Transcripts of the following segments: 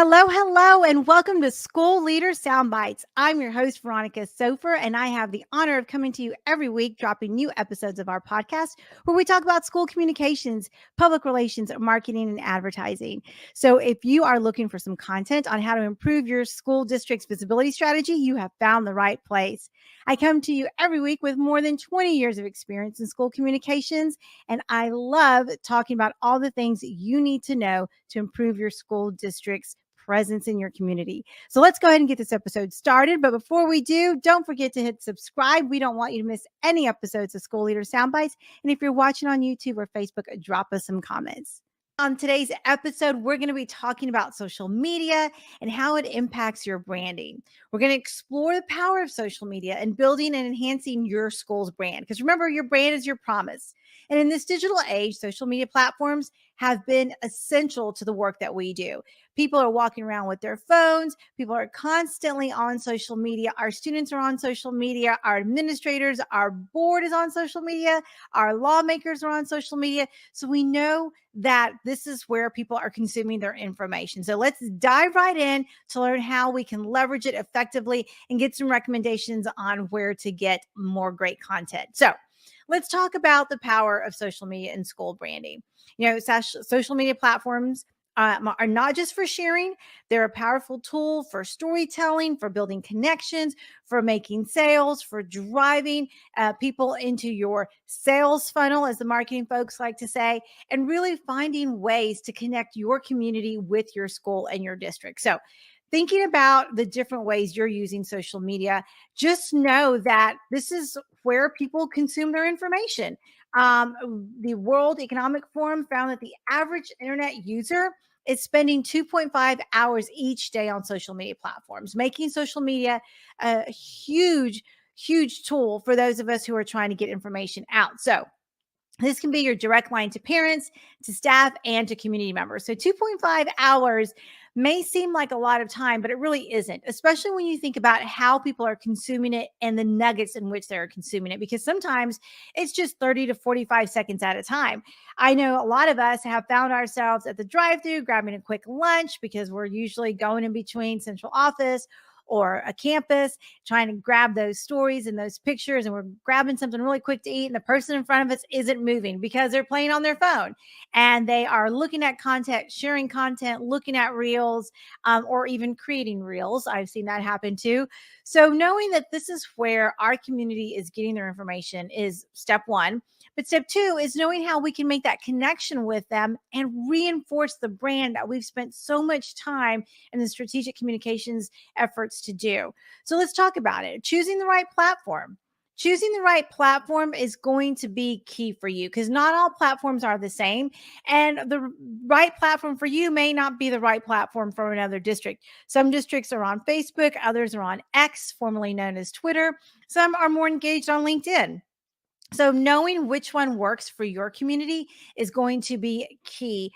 Hello, and welcome to School Leader Soundbites. I'm your host, Veronica, and I have the honor of coming to you every week, dropping new episodes of our podcast where we talk about school communications, public relations, marketing, and advertising. So, if you are looking for some content on how to improve your school district's visibility strategy, you have found the right place. I come to you every week with more than 20 years of experience in school communications, and I love talking about all the things you need to know to improve your school district's presence in your community. So let's go ahead and get this episode started. But before we do, don't forget to hit subscribe. We don't want you to miss any episodes of School Leader Soundbites. And if you're watching on YouTube or Facebook, drop us some comments. On today's episode, we're going to be talking about social media and how it impacts your branding. We're going to explore the power of social media and building and enhancing your school's brand. Because remember, your brand is your promise. And in this digital age, social media platforms have been essential to the work that we do. People are walking around with their phones. People are constantly on social media. Our students are on social media. Our administrators, our board is on social media. Our lawmakers are on social media. So we know that this is where people are consuming their information. So let's dive right in to learn how we can leverage it effectively and get some recommendations on where to get more great content. So let's talk about the power of social media and school branding. Social media platforms are not just for sharing. They're a powerful tool for storytelling, for building connections, for making sales, for driving people into your sales funnel, as the marketing folks like to say, and really finding ways to connect your community with your school and your district. So thinking about the different ways you're using social media, just know that this is where people consume their information. The World Economic Forum found that the average internet user is spending 2.5 hours each day on social media platforms, making social media a huge tool for those of us who are trying to get information out. So this can be your direct line to parents, to staff, and to community members. So 2.5 hours may seem like a lot of time, but it really isn't, especially when you think about how people are consuming it and the nuggets in which they're consuming it, because sometimes it's just 30 to 45 seconds at a time. I know a lot of us have found ourselves at the drive-thru grabbing a quick lunch because we're usually going in between central office or a campus, trying to grab those stories and those pictures, and we're grabbing something really quick to eat, and the person in front of us isn't moving because they're playing on their phone and they are looking at content, sharing content, looking at reels, or even creating reels. I've seen that happen too. So knowing that this is where our community is getting their information is step one. But step two is knowing how we can make that connection with them and reinforce the brand that we've spent so much time in the strategic communications efforts to do. So let's talk about it. Choosing the right platform. Choosing the right platform is going to be key for you because not all platforms are the same. And the right platform for you may not be the right platform for another district. Some districts are on Facebook, others are on X, formerly known as Twitter. Some are more engaged on LinkedIn. So knowing which one works for your community is going to be key.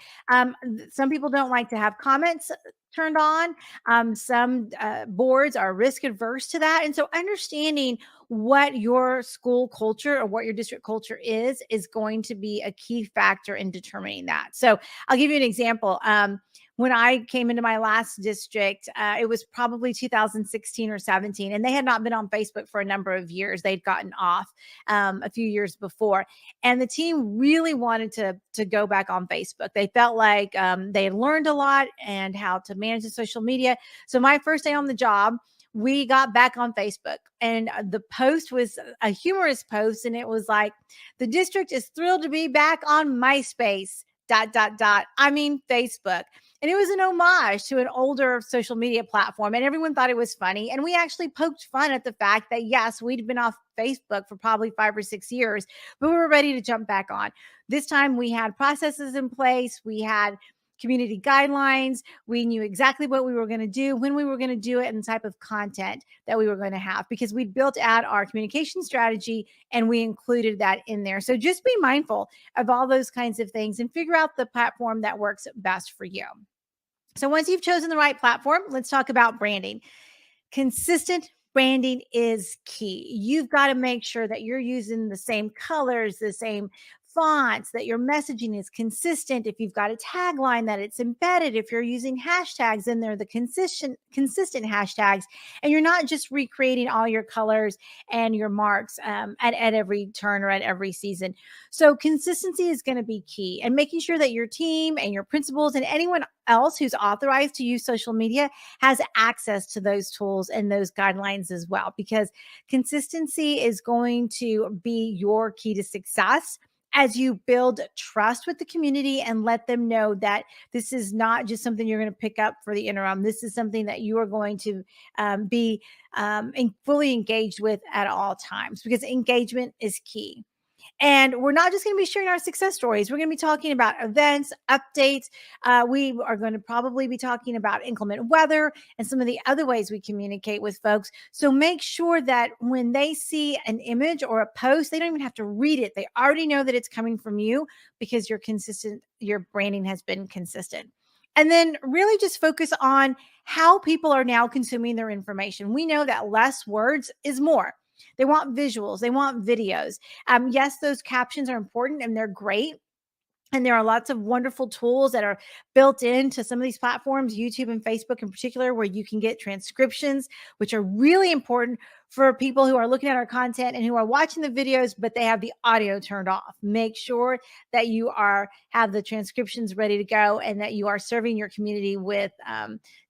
Some people don't like to have comments turned on. Some boards are risk adverse to that. And so understanding what your school culture or what your district culture is going to be a key factor in determining that. So I'll give you an example. When I came into my last district, it was probably 2016 or 17, and they had not been on Facebook for a number of years. They'd gotten off a few years before, and the team really wanted to go back on Facebook. They felt like they had learned a lot and how to manage the social media. So my first day on the job, we got back on Facebook, and the post was a humorous post, and it was like, "The district is thrilled to be back on MySpace. .. I mean, Facebook." And it was an homage to an older social media platform, and everyone thought it was funny. And we actually poked fun at the fact that, yes, we'd been off Facebook for probably 5 or 6 years, but we were ready to jump back on. This time we had processes in place. We had community guidelines. We knew exactly what we were going to do, when we were going to do it, and the type of content that we were going to have, because we'd built out our communication strategy and we included that in there. So just be mindful of all those kinds of things and figure out the platform that works best for you. So once you've chosen the right platform, let's talk about branding. Consistent branding is key. You've got to make sure that you're using the same colors, the same fonts, that your messaging is consistent. If you've got a tagline, that it's embedded. If you're using hashtags, then they're the consistent hashtags, and you're not just recreating all your colors and your marks at every turn or at every season. So consistency is going to be key, and making sure that your team and your principals and anyone else who's authorized to use social media has access to those tools and those guidelines as well, because consistency is going to be your key to success as you build trust with the community and let them know that this is not just something you're going to pick up for the interim. This is something that you are going to be fully engaged with at all times, because engagement is key. And we're not just going to be sharing our success stories. We're going to be talking about events, updates. We are going to probably be talking about inclement weather and some of the other ways we communicate with folks. So make sure that when they see an image or a post, they don't even have to read it. They already know that it's coming from you because you're consistent. Your branding has been consistent. And then really just focus on how people are now consuming their information. We know that less words is more. They want visuals, they want videos. Yes, those captions are important and they're great. And there are lots of wonderful tools that are built into some of these platforms, YouTube and Facebook in particular, where you can get transcriptions, which are really important for people who are looking at our content and who are watching the videos, but they have the audio turned off. Make sure that you have the transcriptions ready to go and that you are serving your community with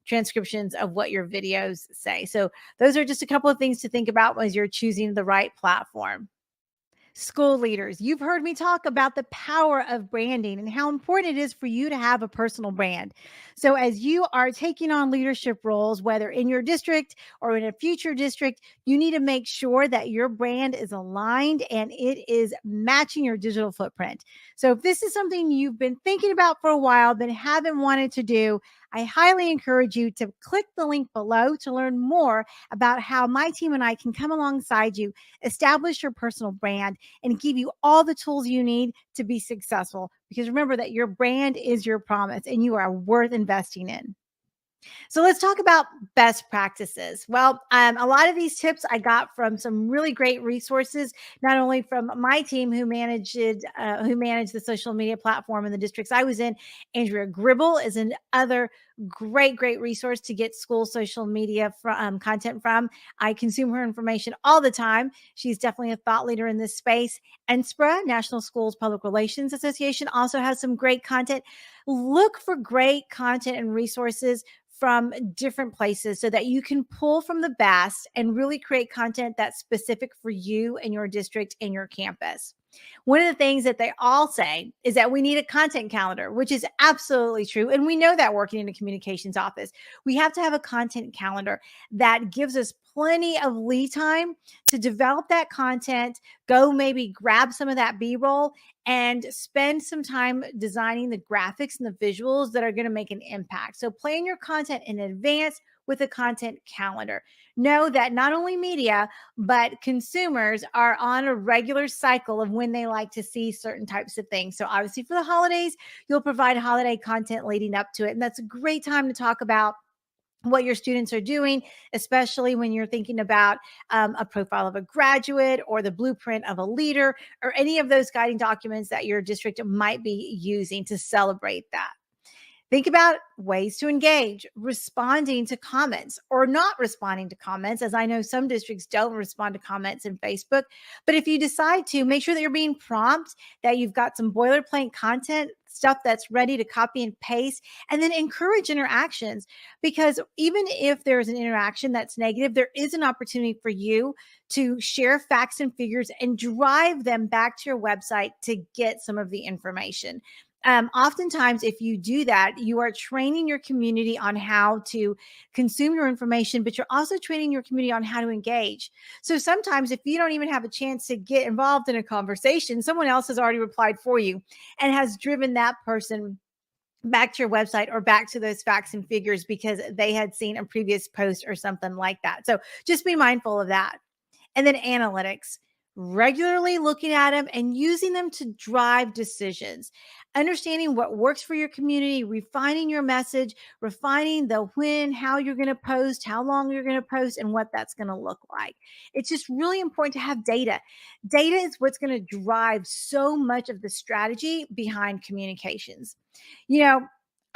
transcriptions of what your videos say. So those are just a couple of things to think about as you're choosing the right platform. School leaders, you've heard me talk about the power of branding and how important it is for you to have a personal brand. So, as you are taking on leadership roles, whether in your district or in a future district, you need to make sure that your brand is aligned and it is matching your digital footprint. So, if this is something you've been thinking about for a while but haven't wanted to do, I highly encourage you to click the link below to learn more about how my team and I can come alongside you, establish your personal brand, and give you all the tools you need to be successful. Because remember that your brand is your promise and you are worth investing in. So let's talk about best practices. Well, a lot of these tips I got from some really great resources, not only from my team who managed the social media platform in the districts I was in. Andrea Gribble is another great resource to get school social media content from. I consume her information all the time. She's definitely a thought leader in this space. NSPRA, National Schools Public Relations Association, also has some great content. Look for great content and resources from different places so that you can pull from the best and really create content that's specific for you and your district and your campus. One of the things that they all say is that we need a content calendar, which is absolutely true. And we know that working in a communications office, we have to have a content calendar that gives us plenty of lead time to develop that content, go maybe grab some of that B-roll and spend some time designing the graphics and the visuals that are going to make an impact. So plan your content in advance with a content calendar. Know that not only media, but consumers are on a regular cycle of when they like to see certain types of things. So obviously for the holidays, you'll provide holiday content leading up to it. And that's a great time to talk about what your students are doing, especially when you're thinking about a profile of a graduate or the blueprint of a leader or any of those guiding documents that your district might be using to celebrate that. Think about ways to engage, responding to comments or not responding to comments, as I know some districts don't respond to comments in Facebook. But if you decide to, make sure that you're being prompt, that you've got some boilerplate content, stuff that's ready to copy and paste, and then encourage interactions. Because even if there's an interaction that's negative, there is an opportunity for you to share facts and figures and drive them back to your website to get some of the information. Oftentimes, if you do that, you are training your community on how to consume your information, but you're also training your community on how to engage. So sometimes, if you don't even have a chance to get involved in a conversation, someone else has already replied for you and has driven that person back to your website or back to those facts and figures because they had seen a previous post or something like that. So just be mindful of that. And then analytics. regularly looking at them and using them to drive decisions, understanding what works for your community, refining your message, refining the when, how you're going to post, how long you're going to post, and what that's going to look like. It's just really important to have data. Data is what's going to drive so much of the strategy behind communications. You know,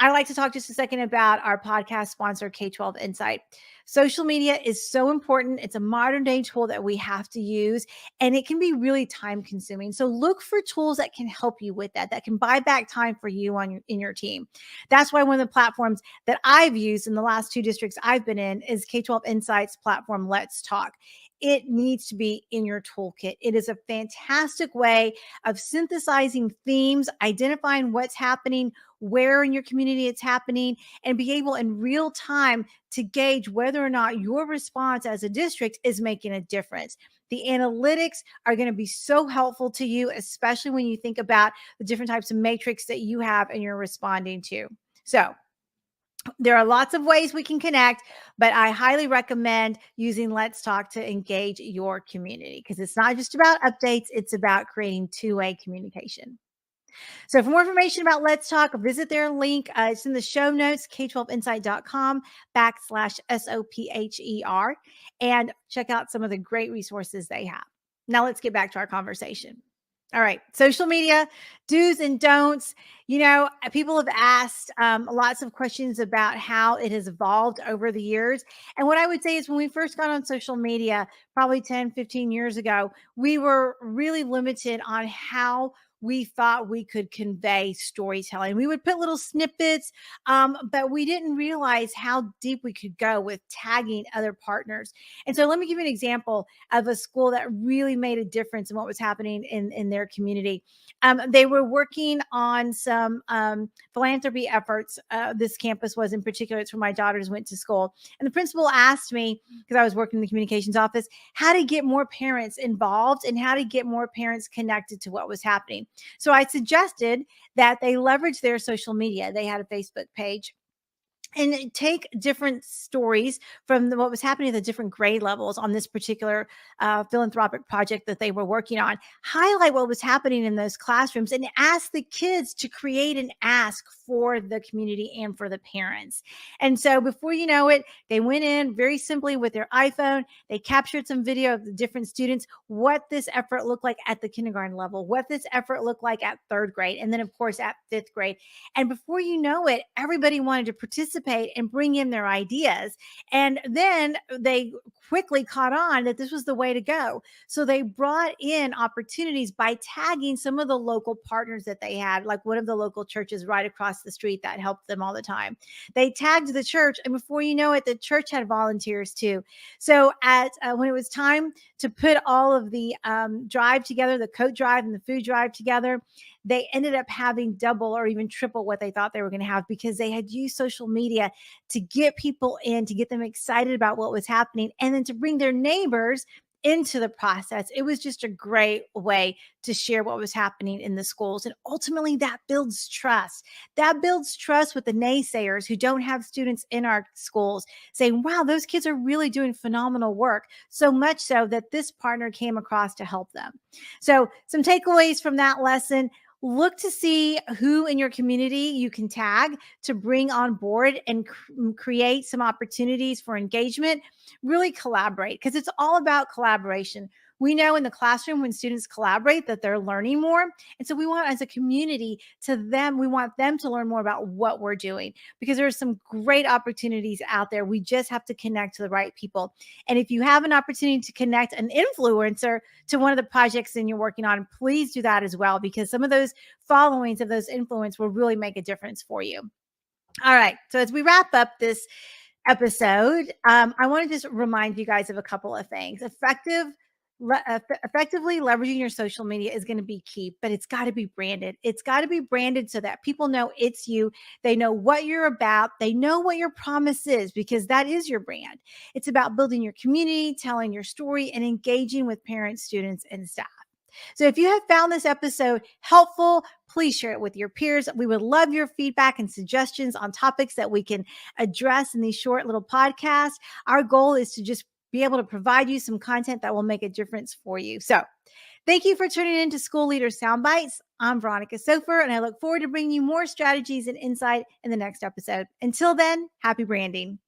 I like to talk just a second about our podcast sponsor, K12 Insight. Social media is so important. It's a modern day tool that we have to use, and it can be really time consuming. So look for tools that can help you with that, that can buy back time for you in your team. That's why one of the platforms that I've used in the last two districts I've been in is K12 Insight's platform, Let's Talk. It needs to be in your toolkit. It is a fantastic way of synthesizing themes, identifying what's happening, where in your community it's happening, and be able in real time to gauge whether or not your response as a district is making a difference. The analytics are going to be so helpful to you, especially when you think about the different types of matrix that you have and you're responding to. So, there are lots of ways we can connect, but I highly recommend using Let's Talk to engage your community because it's not just about updates, it's about creating two-way communication. So for more information about Let's Talk, visit their link. It's in the show notes, k12insight.com/SOPHER, and check out some of the great resources they have. Now let's get back to our conversation. All right, social media do's and don'ts. People have asked lots of questions about how it has evolved over the years. And what I would say is when we first got on social media, probably 10, 15 years ago, we were really limited on how we thought we could convey storytelling. We would put little snippets, but we didn't realize how deep we could go with tagging other partners. And so let me give you an example of a school that really made a difference in what was happening in their community. They were working on some philanthropy efforts. This campus was in particular. It's where my daughters went to school. And the principal asked me, because I was working in the communications office, how to get more parents involved and how to get more parents connected to what was happening. So I suggested that they leverage their social media. They had a Facebook page and take different stories from what was happening at the different grade levels on this particular philanthropic project that they were working on, highlight what was happening in those classrooms, and ask the kids to create an ask for the community and for the parents. And so before you know it, they went in very simply with their iPhone. They captured some video of the different students, what this effort looked like at the kindergarten level, what this effort looked like at third grade, and then, of course, at fifth grade. And before you know it, everybody wanted to participate and bring in their ideas. And then they quickly caught on that this was the way to go. So they brought in opportunities by tagging some of the local partners that they had, like one of the local churches right across the street that helped them all the time. They tagged the church, and before you know it, the church had volunteers too. So when it was time to put all of the drive together, the coat drive and the food drive together, they ended up having double or even triple what they thought they were going to have because they had used social media to get people in, to get them excited about what was happening, and then to bring their neighbors into the process. It was just a great way to share what was happening in the schools. And ultimately, that builds trust. That builds trust with the naysayers who don't have students in our schools saying, wow, those kids are really doing phenomenal work. So much so that this partner came across to help them. So, some takeaways from that lesson: look to see who in your community you can tag to bring on board and create some opportunities for engagement. Really collaborate, because it's all about collaboration. We know in the classroom when students collaborate that they're learning more. And so we want, as a community, we want them to learn more about what we're doing, because there are some great opportunities out there. We just have to connect to the right people. And if you have an opportunity to connect an influencer to one of the projects that you're working on, please do that as well, because some of those followings of those influencers will really make a difference for you. All right. So as we wrap up this episode, I want to just remind you guys of a couple of things. Effectively leveraging your social media is going to be key, but it's got to be branded. It's got to be branded so that people know it's you. They know what you're about. They know what your promise is, because that is your brand. It's about building your community, telling your story, and engaging with parents, students, and staff. So if you have found this episode helpful, please share it with your peers. We would love your feedback and suggestions on topics that we can address in these short little podcasts. Our goal is to just be able to provide you some content that will make a difference for you. So thank you for tuning in to School Leader Soundbites. I'm Veronica Sofer, and I look forward to bringing you more strategies and insight in the next episode. Until then, happy branding.